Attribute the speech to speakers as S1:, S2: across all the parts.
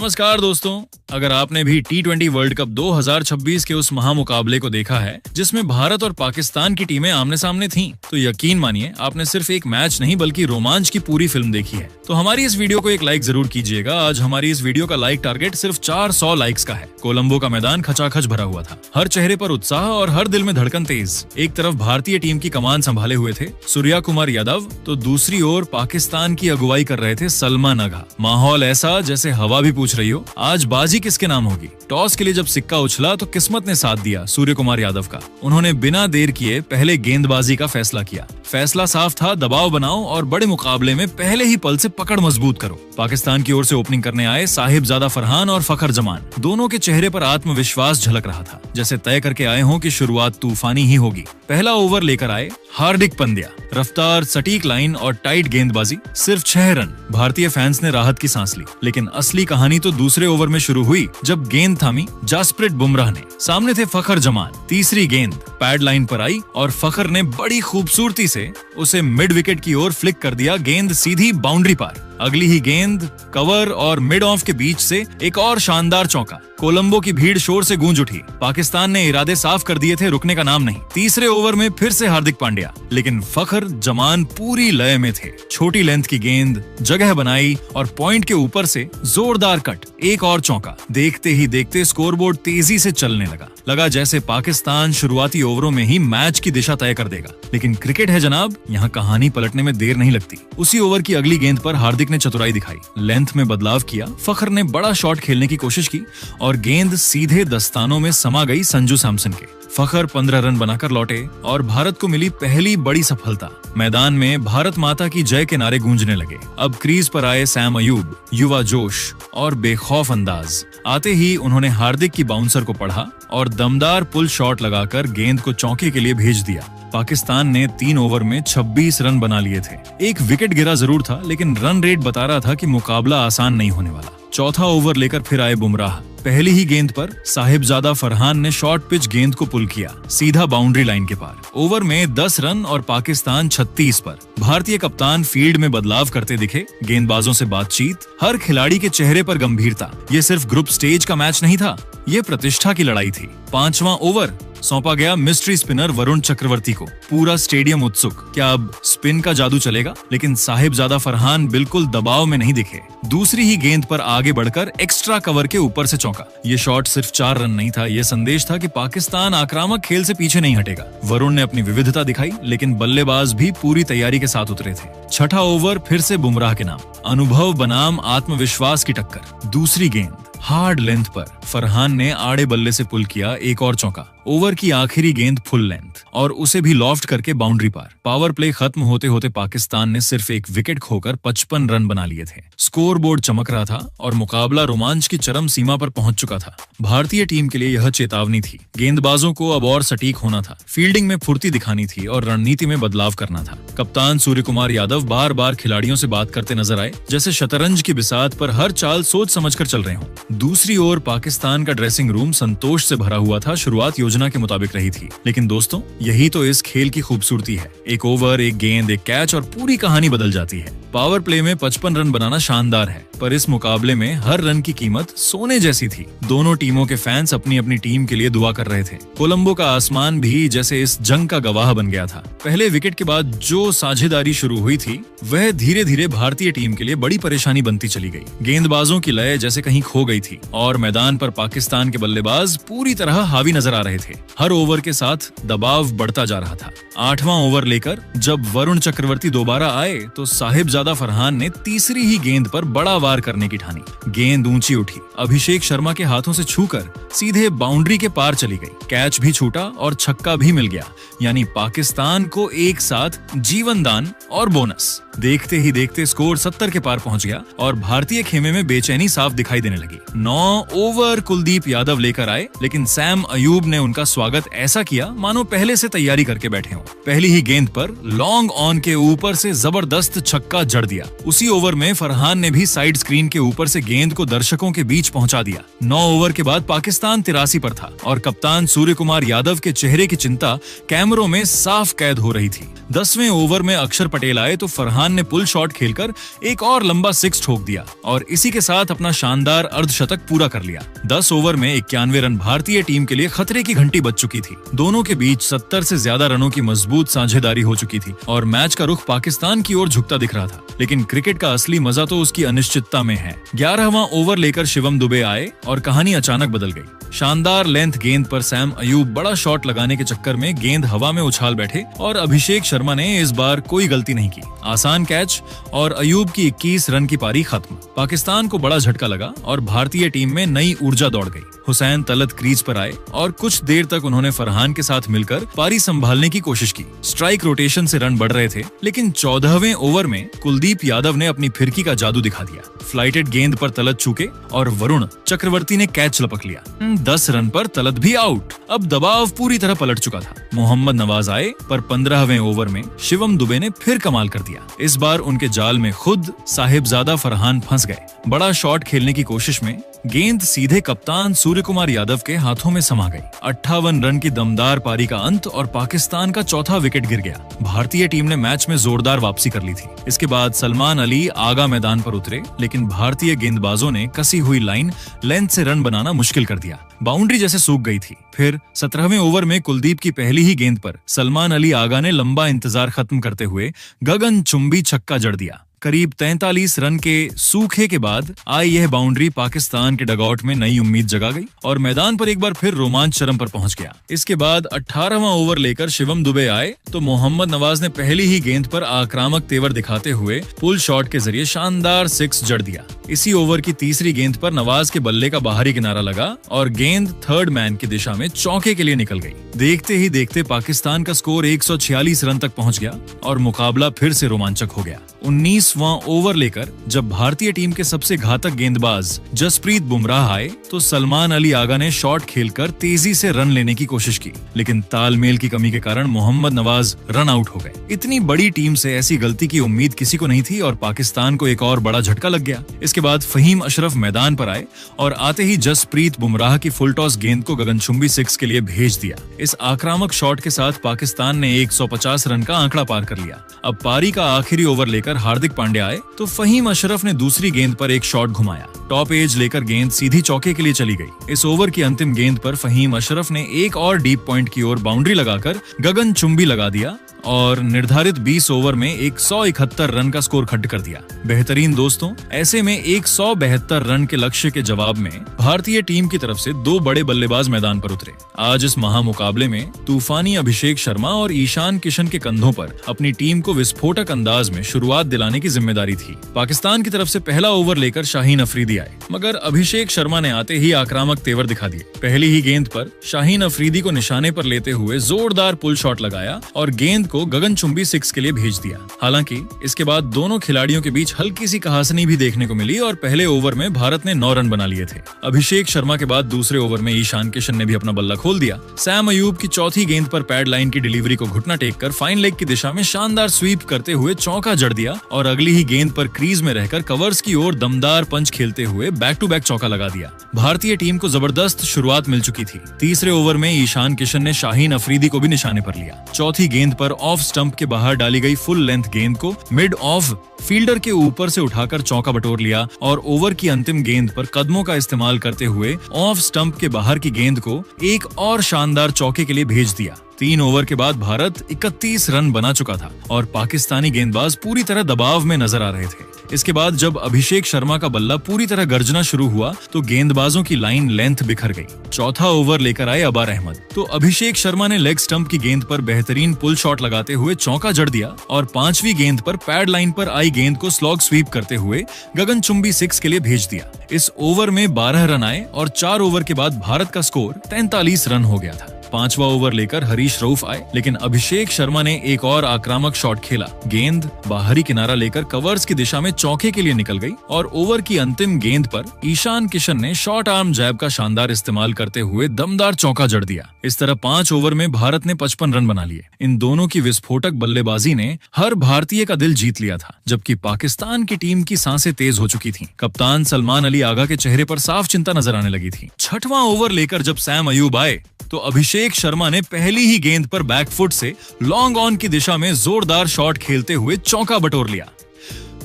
S1: नमस्कार दोस्तों, अगर आपने भी T20 वर्ल्ड कप 2026 के उस महामुकाबले को देखा है जिसमें भारत और पाकिस्तान की टीमें आमने सामने थीं, तो यकीन मानिए आपने सिर्फ एक मैच नहीं बल्कि रोमांच की पूरी फिल्म देखी है। तो हमारी इस वीडियो को एक लाइक जरूर कीजिएगा। आज हमारी इस वीडियो का लाइक टारगेट सिर्फ 400 लाइक्स का है। कोलंबो का मैदान खचाखच भरा हुआ था, हर चेहरे पर उत्साह और हर दिल में धड़कन तेज। एक तरफ भारतीय टीम की कमान संभाले हुए थे सूर्या कुमार यादव, तो दूसरी ओर पाकिस्तान की अगुवाई कर रहे थे सलमान आगा। माहौल ऐसा जैसे हवा भी पूछ रही हो, आज बाजी किसके नाम होगी। टॉस के लिए जब सिक्का उछला तो किस्मत ने साथ दिया सूर्य कुमार यादव का। उन्होंने बिना देर किए पहले गेंदबाजी का फैसला किया। फैसला साफ था, दबाव बनाओ और बड़े मुकाबले में पहले ही पल से पकड़ मजबूत करो। पाकिस्तान की ओर से ओपनिंग करने आए साहिबजादा फरहान और फखर जमान। दोनों के चेहरे पर आत्मविश्वास झलक रहा था, जैसे तय करके आए हों कि शुरुआत तूफानी ही होगी। पहला ओवर लेकर आए हार्दिक पंड्या। रफ्तार, सटीक लाइन और टाइट गेंदबाजी, सिर्फ 6 रन। भारतीय फैंस ने राहत की सांस ली, लेकिन असली कहानी तो दूसरे ओवर में शुरू हुई जब गेंद थामी जसप्रीत बुमराह ने। सामने थे फखर जमान। तीसरी गेंद पैड लाइन पर आई और फखर ने बड़ी खूबसूरती से उसे मिड विकेट की ओर फ्लिक कर दिया। गेंद सीधी बाउंड्री पार। अगली ही गेंद कवर और मिड ऑफ के बीच से एक और शानदार चौका। कोलंबो की भीड़ शोर से गूंज उठी। पाकिस्तान ने इरादे साफ कर दिए थे, रुकने का नाम नहीं। तीसरे ओवर में फिर से हार्दिक पांड्या, लेकिन फखर जमान पूरी लय में थे। छोटी लेंथ की गेंद, जगह बनाई और पॉइंट के ऊपर से जोरदार कट, एक और चौका। देखते ही देखते स्कोरबोर्ड तेजी से चलने लगा जैसे पाकिस्तान शुरुआती ओवरों में ही मैच की दिशा तय कर देगा। लेकिन क्रिकेट है जनाब, यहाँ कहानी पलटने में देर नहीं लगती। उसी ओवर की अगली गेंद पर हार्दिक ने चतुराई दिखाई, लेंथ में बदलाव किया। फखर ने बड़ा शॉट खेलने की कोशिश की और गेंद सीधे दस्तानों में समा गई संजू सैमसन के। फखर 15 रन बनाकर लौटे और भारत को मिली पहली बड़ी सफलता। मैदान में भारत माता की जय के नारे गूंजने लगे। अब क्रीज पर आए सैम अयूब, युवा जोश और बेखौफ अंदाज। आते ही उन्होंने हार्दिक की बाउंसर को पढ़ा और दमदार पुल शॉट लगाकर गेंद को चौके के लिए भेज दिया। पाकिस्तान ने 3 ओवर में 26 रन बना लिए थे। एक विकेट गिरा जरूर था, लेकिन रन रेट बता रहा था कि मुकाबला आसान नहीं होने वाला। चौथा ओवर लेकर फिर आए बुमराह। पहली ही गेंद पर साहिबजादा फरहान ने शॉर्ट पिच गेंद को पुल किया, सीधा बाउंड्री लाइन के पार। ओवर में 10 रन और पाकिस्तान 36 पर। भारतीय कप्तान फील्ड में बदलाव करते दिखे, गेंदबाजों से बातचीत, हर खिलाड़ी के चेहरे पर गंभीरता। ये सिर्फ ग्रुप स्टेज का मैच नहीं था, ये प्रतिष्ठा की लड़ाई थी। 5वां ओवर सौंपा गया मिस्ट्री स्पिनर वरुण चक्रवर्ती को। पूरा स्टेडियम उत्सुक, क्या अब स्पिन का जादू चलेगा? लेकिन साहिबजादा फरहान बिल्कुल दबाव में नहीं दिखे। दूसरी ही गेंद पर आगे बढ़कर एक्स्ट्रा कवर के ऊपर से चौका। ये शॉट सिर्फ 4 रन नहीं था, ये संदेश था कि पाकिस्तान आक्रामक खेल से पीछे नहीं हटेगा। वरुण ने अपनी विविधता दिखाई, लेकिन बल्लेबाज भी पूरी तैयारी के साथ उतरे थे। छठा ओवर फिर से बुमराह के नाम। अनुभव बनाम आत्मविश्वास की टक्कर। दूसरी गेंद हार्ड लेंथ पर फरहान ने आड़े बल्ले से पुल किया, एक और चौका। ओवर की आखिरी गेंद फुल लेंथ और उसे भी लॉफ्ट करके बाउंड्री पार। पावर प्ले खत्म होते होते पाकिस्तान ने सिर्फ एक विकेट खोकर 55 रन बना लिए थे। स्कोर बोर्ड चमक रहा था और मुकाबला रोमांच की चरम सीमा पर पहुंच चुका था। भारतीय टीम के लिए यह चेतावनी थी। गेंदबाजों को अब और सटीक होना था, फील्डिंग में फुर्ती दिखानी थी और रणनीति में बदलाव करना था। कप्तान सूर्य कुमार यादव बार बार खिलाड़ियों से बात करते नजर आए, जैसे शतरंज की बिसात पर हर चाल सोच समझकर चल रहे हों। दूसरी ओर पाकिस्तान का ड्रेसिंग रूम संतोष से भरा हुआ था। शुरुआत योजना के मुताबिक रही थी, लेकिन दोस्तों यही तो इस खेल की खूबसूरती है। एक ओवर, एक गेंद, एक कैच और पूरी कहानी बदल जाती है। पावर प्ले में 55 रन बनाना शानदार है, पर इस मुकाबले में हर रन की कीमत सोने जैसी थी। दोनों टीमों के फैंस अपनी अपनी टीम के लिए दुआ कर रहे थे। कोलंबो का आसमान भी जैसे इस जंग का गवाह बन गया था। पहले विकेट के बाद जो साझेदारी शुरू हुई थी, वह धीरे धीरे भारतीय टीम के लिए बड़ी परेशानी बनती चली गई। गेंदबाजों की लय जैसे कहीं खो गई थी और मैदान पर पाकिस्तान के बल्लेबाज पूरी तरह हावी नजर आ रहे थे। हर ओवर के साथ दबाव बढ़ता जा रहा था। 8वां ओवर लेकर जब वरुण चक्रवर्ती दोबारा आए तो साहिबजादा फरहान ने तीसरी ही गेंद पर बड़ा वार करने की ठानी। गेंद ऊंची उठी, अभिषेक शर्मा के हाथों से छूकर सीधे बाउंड्री के पार चली गई। कैच भी छूटा और छक्का भी मिल गया, यानी पाकिस्तान को एक साथ जीवन दान और बोनस। देखते ही देखते स्कोर 70 के पार पहुंच गया और भारतीय खेमे में बेचैनी साफ दिखाई देने लगी। 9 ओवर कुलदीप यादव लेकर आए, लेकिन सैम अयूब ने उनका स्वागत ऐसा किया मानो पहले से तैयारी करके बैठे हों। पहली ही गेंद पर लॉन्ग ऑन के ऊपर से जबरदस्त छक्का जड़ दिया। उसी ओवर में फरहान ने भी साइड स्क्रीन के ऊपर से गेंद को दर्शकों के बीच पहुंचा दिया। 9 ओवर के बाद पाकिस्तान 83 पर था और कप्तान सूर्य कुमार यादव के चेहरे की चिंता कैमरों में साफ कैद हो रही थी। 10वें ओवर में अक्षर पटेल आए तो फरहान फरहान ने पुल शॉट खेलकर एक और लंबा सिक्स ठोक दिया और इसी के साथ अपना शानदार अर्धशतक पूरा कर लिया। 10 ओवर में 91 रन भारतीय टीम के लिए खतरे की घंटी बज चुकी थी। दोनों के बीच 70 से ज्यादा रनों की मजबूत साझेदारी हो चुकी थी और मैच का रुख पाकिस्तान की ओर झुकता दिख रहा था। लेकिन क्रिकेट का असली मजा तो उसकी अनिश्चितता में है। 11वां ओवर लेकर शिवम दुबे आए और कहानी अचानक बदल गई। शानदार लेंथ गेंद पर सैम अयूब बड़ा शॉट लगाने के चक्कर में गेंद हवा में उछाल बैठे और अभिषेक शर्मा ने इस बार कोई गलती नहीं की। आसान कैच और अयूब की 21 रन की पारी खत्म। पाकिस्तान को बड़ा झटका लगा और भारतीय टीम में नई ऊर्जा दौड़ गई। हुसैन तलत क्रीज पर आए और कुछ देर तक उन्होंने फरहान के साथ मिलकर पारी संभालने की कोशिश की। स्ट्राइक रोटेशन से रन बढ़ रहे थे, लेकिन 14वें ओवर में कुलदीप यादव ने अपनी फिरकी का जादू दिखा दिया। फ्लाइटेड गेंद पर तलत चूके और वरुण चक्रवर्ती ने कैच लपक लिया। 10 रन पर तलत भी आउट। अब दबाव पूरी तरह पलट चुका था। मोहम्मद नवाज आए पर 15वें ओवर में शिवम दुबे ने फिर कमाल कर दिया। इस बार उनके जाल में खुद साहिबजादा फरहान फंस गए। बड़ा शॉट खेलने की कोशिश में गेंद सीधे कप्तान सूर्य कुमार यादव के हाथों में समा गई। 58 रन की दमदार पारी का अंत और पाकिस्तान का चौथा विकेट गिर गया। भारतीय टीम ने मैच में जोरदार वापसी कर ली थी। इसके बाद सलमान अली आगा मैदान पर उतरे, लेकिन भारतीय गेंदबाजों ने कसी हुई लाइन लेंथ से रन बनाना मुश्किल कर दिया। बाउंड्री जैसे सूख गई थी। फिर 17वें ओवर में कुलदीप की पहली ही गेंद पर सलमान अली आगा ने लंबा इंतजार खत्म करते हुए गगनचुंबी छक्का जड़ दिया। करीब 43 रन के सूखे के बाद आई यह बाउंड्री पाकिस्तान के डगआउट में नई उम्मीद जगा गई और मैदान पर एक बार फिर रोमांच चरम पर पहुंच गया। इसके बाद 18वां ओवर लेकर शिवम दुबे आए तो मोहम्मद नवाज ने पहली ही गेंद पर आक्रामक तेवर दिखाते हुए पुल शॉट के जरिए शानदार सिक्स जड़ दिया। इसी ओवर की तीसरी गेंद पर नवाज के बल्ले का बाहरी किनारा लगा और गेंद थर्ड मैन की दिशा में चौके के लिए निकल गई। देखते ही देखते पाकिस्तान का स्कोर 146 रन तक पहुंच गया और मुकाबला फिर से रोमांचक हो गया। 19वां ओवर लेकर जब भारतीय टीम के सबसे घातक गेंदबाज जसप्रीत बुमराह आए तो सलमान अली आगा ने शॉट खेलकर तेजी से रन लेने की कोशिश की, लेकिन तालमेल की कमी के कारण मोहम्मद नवाज रन आउट हो गए। इतनी बड़ी टीम से ऐसी गलती की उम्मीद किसी को नहीं थी और पाकिस्तान को एक और बड़ा झटका लग गया। इसके बाद फहीम अशरफ मैदान पर आए और आते ही जसप्रीत बुमराह की फुल टॉस गेंद को गगनचुंबी सिक्स के लिए भेज दिया। इस आक्रामक शॉट के साथ पाकिस्तान ने 150 रन का आंकड़ा पार कर लिया। अब पारी का आखिरी ओवर लेकर हार्दिक पांड्या आए तो फहीम अशरफ ने दूसरी गेंद पर एक शॉट घुमाया। टॉप एज लेकर गेंद सीधी चौके के लिए चली गई। इस ओवर की अंतिम गेंद पर फहीम अशरफ ने एक और डीप पॉइंट की ओर बाउंड्री लगाकर गगनचुंबी लगा दिया और निर्धारित 20 ओवर में 171 रन का स्कोर खड्ड कर दिया। बेहतरीन दोस्तों, ऐसे में 172 रन के लक्ष्य के जवाब में भारतीय टीम की तरफ से दो बड़े बल्लेबाज मैदान पर उतरे। आज इस महामुकाबले में तूफानी अभिषेक शर्मा और ईशान किशन के कंधों पर अपनी टीम को विस्फोटक अंदाज में शुरुआत दिलाने की जिम्मेदारी थी। पाकिस्तान की तरफ से पहला ओवर लेकर शाहीन अफरीदी आए, मगर अभिषेक शर्मा ने आते ही आक्रामक तेवर दिखा दिए। पहली ही गेंद पर शाहीन अफरीदी को निशाने पर लेते हुए जोरदार पुल शॉट लगाया और गेंद को गगनचुंबी सिक्स के लिए भेज दिया। हालांकि इसके बाद दोनों खिलाड़ियों के बीच हल्की सी कहासनी भी देखने को मिली और पहले ओवर में भारत ने 9 रन बना लिए थे। अभिषेक शर्मा के बाद दूसरे ओवर में ईशान किशन ने भी अपना बल्ला खोल दिया। सैम अयूब की चौथी गेंद पर पैड लाइन की डिलीवरी को घुटना टेक कर फाइन लेग की दिशा में शानदार स्वीप करते हुए चौका जड़ दिया और अगली ही गेंद पर क्रीज में रहकर कवर्स की ओर दमदार पंच खेलते हुए बैक टू बैक चौका लगा दिया। भारतीय टीम को जबरदस्त शुरुआत मिल चुकी थी। तीसरे ओवर में ईशान किशन ने शाहीन अफरीदी को भी निशाने पर लिया। चौथी गेंद पर ऑफ स्टंप के बाहर डाली गई फुल लेंथ गेंद को मिड ऑफ फील्डर के ऊपर से उठाकर चौका बटोर लिया और ओवर की अंतिम गेंद पर कदमों का इस्तेमाल करते हुए ऑफ स्टंप के बाहर की गेंद को एक और शानदार चौके के लिए भेज दिया। 3 ओवर के बाद भारत 31 रन बना चुका था और पाकिस्तानी गेंदबाज पूरी तरह दबाव में नजर आ रहे थे। इसके बाद जब अभिषेक शर्मा का बल्ला पूरी तरह गर्जना शुरू हुआ तो गेंदबाजों की लाइन लेंथ बिखर गई। चौथा ओवर लेकर आए अबार अहमद तो अभिषेक शर्मा ने लेग स्टंप की गेंद पर बेहतरीन पुल शॉट लगाते हुए चौका जड़ दिया और 5वीं गेंद पर पैड लाइन पर आई गेंद को स्लॉग स्वीप करते हुए गगनचुंबी सिक्स के लिए भेज दिया। इस ओवर में 12 रन आए और 4 ओवर के बाद भारत का स्कोर 43 रन हो गया था। 5वां ओवर लेकर हरीश रऊफ आए, लेकिन अभिषेक शर्मा ने एक और आक्रामक शॉट खेला। गेंद बाहरी किनारा लेकर कवर्स की दिशा में चौके के लिए निकल गई और ओवर की अंतिम गेंद पर ईशान किशन ने शॉर्ट आर्म जैब का शानदार इस्तेमाल करते हुए दमदार चौका जड़ दिया। इस तरह 5 ओवर में भारत ने 55 रन बना लिए। इन दोनों की विस्फोटक बल्लेबाजी ने हर भारतीय का दिल जीत लिया था, जबकि पाकिस्तान की टीम की सांसें तेज हो चुकी थीं। कप्तान सलमान अली आगा के चेहरे पर साफ चिंता नजर आने लगी थी। 6वां ओवर लेकर जब सैम अयूब आए तो अभिषेक अभिषेक शर्मा ने पहली ही गेंद पर बैकफुट से लॉन्ग ऑन की दिशा में जोरदार शॉट खेलते हुए चौका बटोर लिया।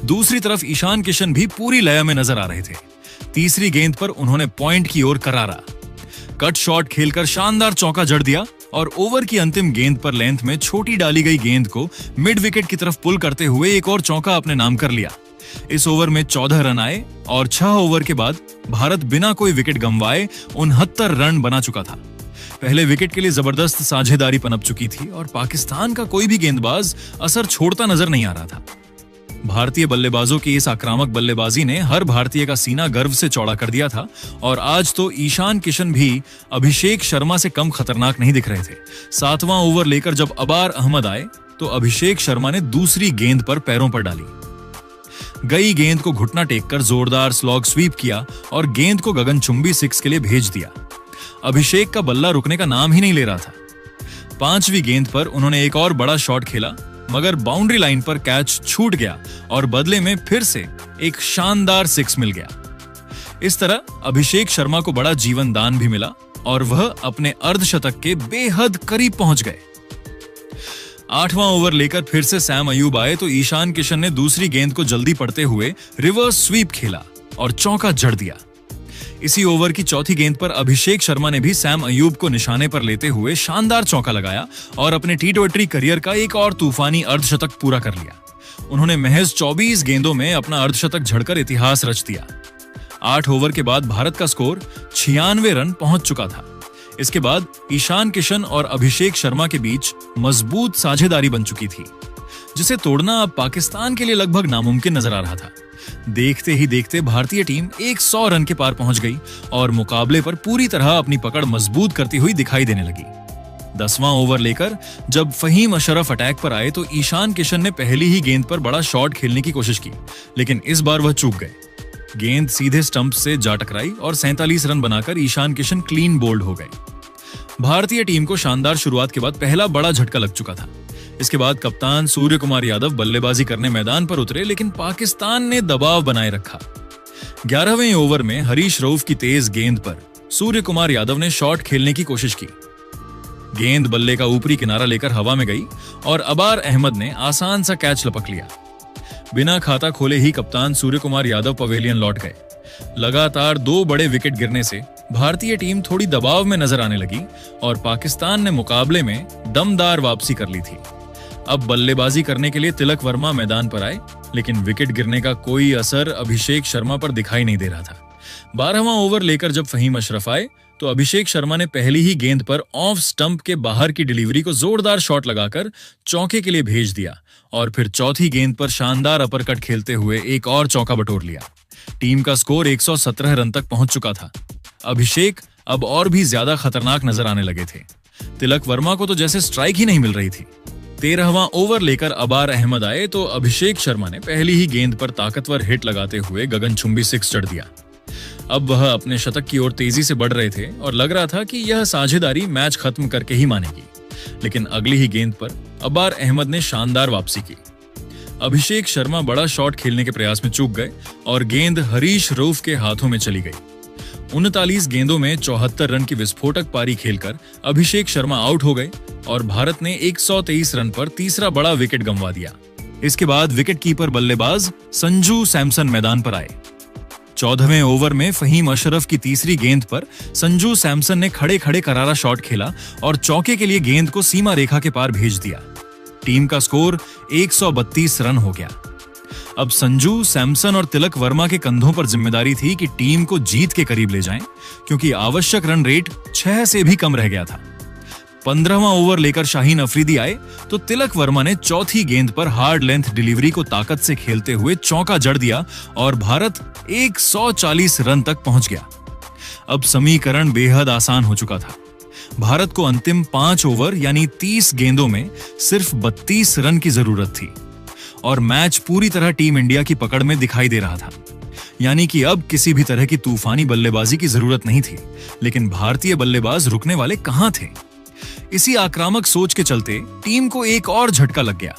S1: दूसरी तरफ ईशान किशन भी पूरी लय में नजर आ रहे थे। तीसरी गेंद पर उन्होंने पॉइंट की ओर करारा कट शॉट खेलकर शानदार चौका जड़ दिया और ओवर की अंतिम गेंद पर लेंथ में छोटी डाली गई गेंद को मिड विकेट की तरफ पुल करते हुए एक और चौका अपने नाम कर लिया। इस ओवर में 14 रन आए और 6 ओवर के बाद भारत बिना कोई विकेट गंवाए 69 रन बना चुका था। पहले विकेट के लिए जबरदस्त साझेदारी पनप चुकी थी और पाकिस्तान का कोई भी गेंदबाज असर छोड़ता नजर नहीं आ रहा था। भारतीय बल्लेबाजों की इस आक्रामक बल्लेबाजी ने हर भारतीय का सीना गर्व से चौड़ा कर दिया था और आज तो ईशान किशन भी अभिषेक शर्मा से कम खतरनाक नहीं दिख रहे थे। 7वां ओवर लेकर जब अबार अहमद आए तो अभिषेक शर्मा ने दूसरी गेंद पर पैरों पर डाली। गई गेंद को घुटना टेककर जोरदार स्लॉग स्वीप किया और गेंद को गगनचुंबी 6 के लिए भेज दिया। अभिषेक का बल्ला रुकने का नाम ही नहीं ले रहा था। 5वीं गेंद पर उन्होंने एक और बड़ा शॉट खेला मगर बाउंड्री लाइन पर कैच छूट गया और बदले में फिर से एक शानदार 6 मिल गया। इस तरह अभिषेक शर्मा को बड़ा जीवन दान भी मिला और वह अपने अर्धशतक के बेहद करीब पहुंच गए। 8वां ओवर लेकर फिर से सैम अयूब आए तो ईशान किशन ने दूसरी गेंद को जल्दी पड़ते हुए रिवर्स स्वीप खेला और चौका जड़ दिया। इसी ओवर की चौथी गेंद पर अभिषेक शर्मा ने भी सैम अयूब को निशाने पर लेते हुए शानदार चौका लगाया और अपने टी20 करियर का एक और तूफानी अर्धशतक पूरा कर लिया। उन्होंने महज 24 गेंदों में अपना अर्धशतक झड़कर इतिहास रच दिया। 8 ओवर के बाद भारत का स्कोर 96 रन पहुंच चुका था। इसके बाद ईशान किशन और अभिषेक शर्मा के बीच मजबूत साझेदारी बन चुकी थी, जिसे तोड़ना अब पाकिस्तान के लिए लगभग नामुमकिन नजर आ रहा था। देखते ही देखते भारतीय टीम 100 रन के पार पहुंच गई और मुकाबले पर पूरी तरह अपनी पकड़ मजबूत करती हुई दिखाई देने लगी। 10वां ओवर लेकर जब फहीम अशरफ अटैक पर आए तो ईशान किशन ने पहली ही गेंद पर बड़ा शॉट खेलने की कोशिश की, लेकिन इस बार वह चूक गए। गेंद सीधे स्टंप से जा टकराई और 47 रन बनाकर ईशान किशन क्लीन बोल्ड हो गए। भारतीय टीम को शानदार शुरुआत के बाद पहला बड़ा झटका लग चुका था। इसके बाद कप्तान सूर्य कुमार यादव बल्लेबाजी करने मैदान पर उतरे, लेकिन पाकिस्तान ने दबाव बनाए रखा। 11वें ओवर में हरीश रऊफ की तेज गेंद पर सूर्य कुमार यादव ने शॉट खेलने की कोशिश की। गेंद बल्ले का ऊपरी किनारा लेकर हवा में गई और अबार अहमद ने आसान सा कैच लपक लिया। बिना खाता खोले ही कप्तान सूर्य कुमार यादव पवेलियन लौट गए। लगातार 2 बड़े विकेट गिरने से भारतीय टीम थोड़ी दबाव में नजर आने लगी और पाकिस्तान ने मुकाबले में दमदार वापसी कर ली थी। अब बल्लेबाजी करने के लिए तिलक वर्मा मैदान पर आए, लेकिन विकेट गिरने का कोई असर अभिषेक शर्मा पर दिखाई नहीं दे रहा था। 12वां ओवर लेकर जब फहीम अशरफ आए तो अभिषेक शर्मा ने पहली ही गेंद पर ऑफ स्टंप के बाहर की डिलीवरी को जोरदार शॉट लगाकर चौके के लिए भेज दिया और फिर चौथी गेंद पर शानदार अपरकट खेलते हुए एक और चौका बटोर लिया। टीम का स्कोर 117 रन तक पहुंच चुका था। अभिषेक अब और भी ज्यादा खतरनाक नजर आने लगे थे। तिलक वर्मा को तो जैसे स्ट्राइक ही नहीं मिल रही थी। 13वां ओवर लेकर अबार अहमद आए तो अभिषेक शर्मा ने पहली ही गेंद पर ताकतवर हिट लगाते हुए गगनचुंबी 6 जड़ दिया। अब वह अपने शतक की ओर तेजी से बढ़ रहे थे और लग रहा था कि यह साझेदारी मैच खत्म करके ही मानेगी, लेकिन अगली ही गेंद पर अबार अहमद ने शानदार वापसी की। अभिषेक शर्मा बड़ा शॉट खेलने के प्रयास में चूक गए और गेंद हरीश रऊफ के हाथों में चली गई। 39 गेंदों में 74 रन की विस्फोटक पारी खेलकर अभिषेक शर्मा आउट हो गए और भारत ने 123 रन पर तीसरा बड़ा विकेट गंवा दिया। इसके बाद विकेट कीपर बल्लेबाज संजू सैमसन मैदान पर आए। 14वें ओवर में फहीम अशरफ की तीसरी गेंद पर संजू सैमसन ने खड़े खड़े करारा शॉट खेला और चौके के लिए गेंद को सीमा रेखा के पार भेज दिया। टीम का स्कोर 132 रन हो गया। अब संजू सैमसन और तिलक वर्मा के कंधों पर जिम्मेदारी थी कि टीम को जीत के करीब ले जाएं, क्योंकि आवश्यक रन रेट 6 से भी कम रह गया था। 15वां ओवर लेकर शाहीन अफरीदी आए तो तिलक वर्मा ने चौथी गेंद पर हार्ड लेंथ डिलीवरी को ताकत से खेलते हुए चौका जड़ दिया और भारत 140 रन तक पहुंच गया। अब समीकरण बेहद आसान हो चुका था। भारत को अंतिम 5 ओवर यानी 30 गेंदों में सिर्फ 32 रन की जरूरत थी और मैच पूरी तरह टीम इंडिया की पकड़ में दिखाई दे रहा था। यानी कि अब किसी भी तरह की तूफानी बल्लेबाजी की जरूरत नहीं थी, लेकिन भारतीय बल्लेबाज रुकने वाले कहां थे। इसी आक्रामक सोच के चलते टीम को एक और झटका लग गया।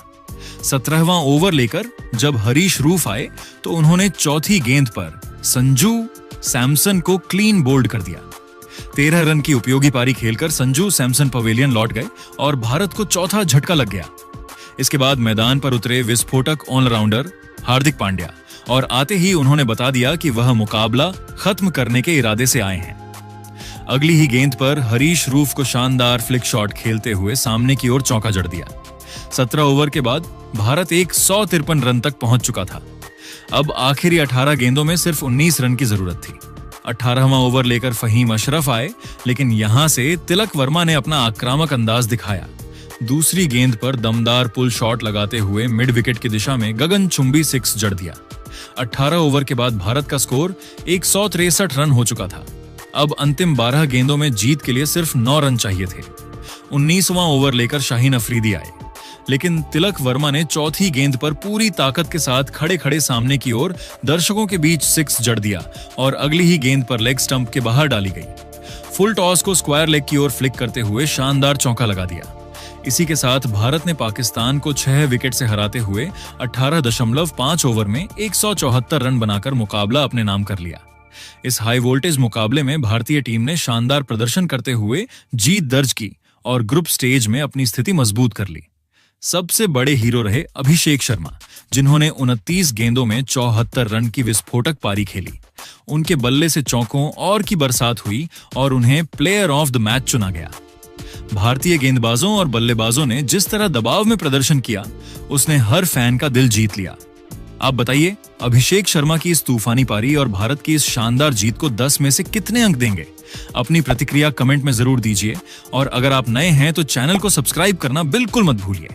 S1: 17वां ओवर लेकर जब हरीश रऊफ आए तो उन्होंने चौथी गेंद पर संजू सैमसन को क्लीन बोल्ड कर दिया। 13 रन की उपयोगी पारी खेलकर संजू सैमसन पवेलियन लौट गए और भारत को चौथा झटका लग गया। इसके बाद मैदान पर उतरे विस्फोटक ऑलराउंडर हार्दिक पांड्या और आते ही उन्होंने बता दिया कि वह मुकाबला खत्म करने के इरादे से आए हैं। अगली ही गेंद पर हरीश रूफ को शानदार फ्लिक शॉट खेलते हुए सामने की ओर चौका जड़ दिया। 17 ओवर के बाद भारत 153 रन तक पहुंच चुका था। अब आखिरी 18 गेंदों में सिर्फ 19 रन की जरूरत थी। 18वां ओवर लेकर फहीम अशरफ आए, लेकिन यहां से तिलक वर्मा ने अपना आक्रामक अंदाज दिखाया। दूसरी गेंद पर दमदार पुल शॉट लगाते हुए मिड विकेट की दिशा में गगनचुंबी 6 जड़ दिया। 18 ओवर के बाद भारत का स्कोर 163 रन हो चुका था। अब अंतिम 12 गेंदों में जीत के लिए सिर्फ 9 रन चाहिए थे। 19वां ओवर लेकर शाहीन अफरीदी आए, लेकिन तिलक वर्मा ने चौथी गेंद पर पूरी ताकत के साथ खड़े खड़े सामने की ओर दर्शकों के बीच 6 जड़ दिया और अगली ही गेंद पर लेग स्टंप के बाहर डाली गई। फुल टॉस को स्क्वायर लेग की ओर फ्लिक करते हुए शानदार चौका लगा दिया। इसी के साथ भारत ने पाकिस्तान को 6 विकेट से हराते हुए 18.5 ओवर में 174 रन बनाकर मुकाबला अपने नाम कर लिया। इस हाई वोल्टेज मुकाबले में भारतीय टीम ने शानदार प्रदर्शन करते हुए जीत दर्ज की और ग्रुप स्टेज में अपनी स्थिति मजबूत कर ली। सबसे बड़े हीरो रहे अभिषेक शर्मा, जिन्होंने 29 गेंदों में 74 रन की विस्फोटक पारी खेली। उनके बल्ले से चौकों और की बरसात हुई और उन्हें प्लेयर ऑफ द मैच चुना गया। भारतीय गेंदबाजों और बल्लेबाजों ने जिस तरह दबाव में प्रदर्शन किया, उसने हर फैन का दिल जीत लिया। आप बताइए, अभिषेक शर्मा की इस तूफानी पारी और भारत की इस शानदार जीत को 10 में से कितने अंक देंगे? अपनी प्रतिक्रिया कमेंट में जरूर दीजिए और अगर आप नए हैं तो चैनल को सब्सक्राइब करना बिल्कुल मत भूलिए।